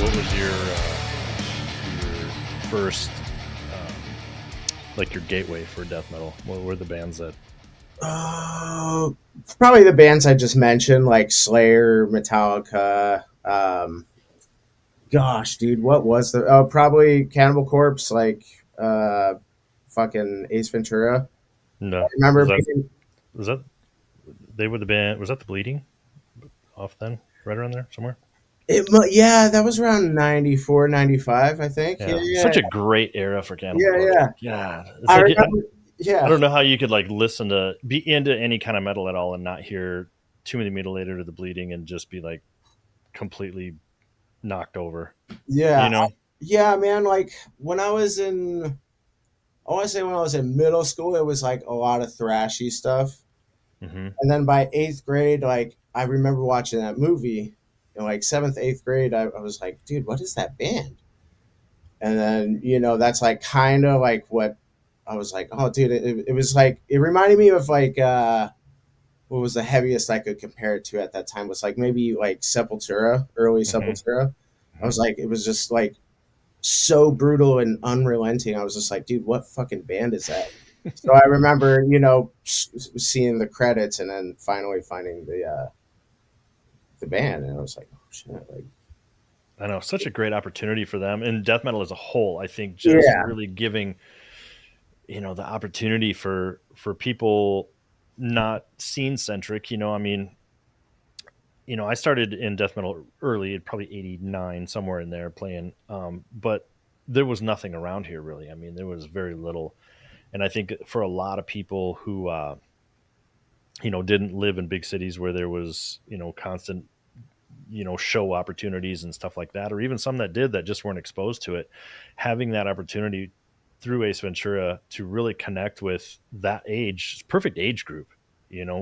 What was your first, like your gateway for death metal? What were the bands that? Uh, Probably the bands I just mentioned, like Slayer, Metallica. Gosh, dude, what was the? Oh, probably Cannibal Corpse, like uh, fucking Ace Ventura. I No, remember was that being, was that they were the band? Was that the Bleeding off then? Right around there somewhere. yeah, that was around 94, 95, I think. Yeah, Yeah, yeah, such a great era for Cannibal yeah, Corpse. yeah. Yeah, it's I like remember. I Yeah, don't know how you could like listen to be into any kind of metal at all and not hear Too Many Mutilated or the Bleeding and just be like completely knocked over. yeah, You know? yeah, man. Like when I was in, I want to say when I was in middle school, it was like a lot of thrashy stuff. Hmm. And then by eighth grade, like I remember watching that movie in like seventh, eighth grade. I was like, dude, what is that band? And then, that's like kind of like what I was like, oh, dude, it was like, it reminded me of like, what was the heaviest I could compare it to at that time was like maybe like Sepultura, early Hmm. Sepultura. I Hmm. was like, it was just like so brutal and unrelenting. I was just like, dude, what fucking band is that? So I remember, seeing the credits and then finally finding the band, and I was like, oh shit, like I know, such a great opportunity for them and death metal as a whole. I think just yeah, really giving the opportunity for people not scene centric. I mean, I started in death metal early, probably 89, somewhere in there playing. But there was nothing around here really. I mean, there was very little. And I think for a lot of people who, didn't live in big cities where there was, constant, show opportunities and stuff like that, or even some that did that just weren't exposed to it, having that opportunity through Ace Ventura to really connect with that perfect age group,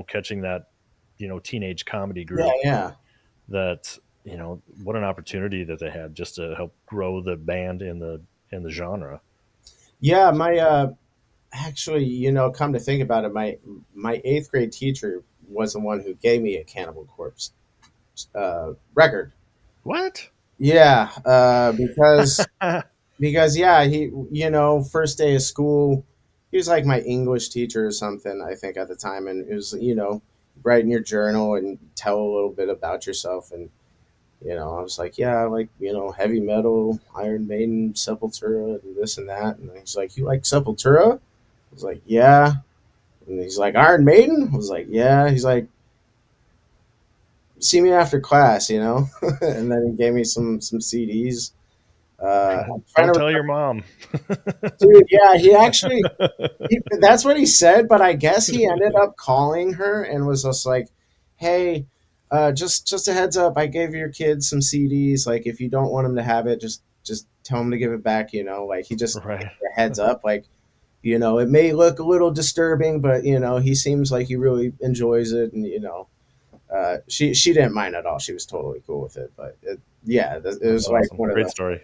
catching that, teenage comedy yeah, group yeah, that what an opportunity that they had just to help grow the band in the genre. yeah. My actually, come to think about it, my eighth grade teacher was the one who gave me a Cannibal Corpse record. What? Yeah, because yeah, he first day of school, he was like my English teacher or something, I think at the time, and it was write in your journal and tell a little bit about yourself, and I was like, yeah, I like heavy metal, Iron Maiden, Sepultura, and this and that, and he's like, you like Sepultura? I was like, yeah, and he's like, Iron Maiden? I was like, yeah. He's like, see me after class, and then he gave me some CDs. I'm trying Don't to tell your mom. Dude, yeah, that's what he said, but I guess he ended up calling her and was just like, "Hey, just a heads up, I gave your kids some CDs. Like, if you don't want them to have it, just tell them to give it back. Like he just gave Right. her a heads up. Like, it may look a little disturbing, but he seems like he really enjoys it, and she didn't mind at all. She was totally cool with it. But yeah, it That's was like awesome. one of Great the story.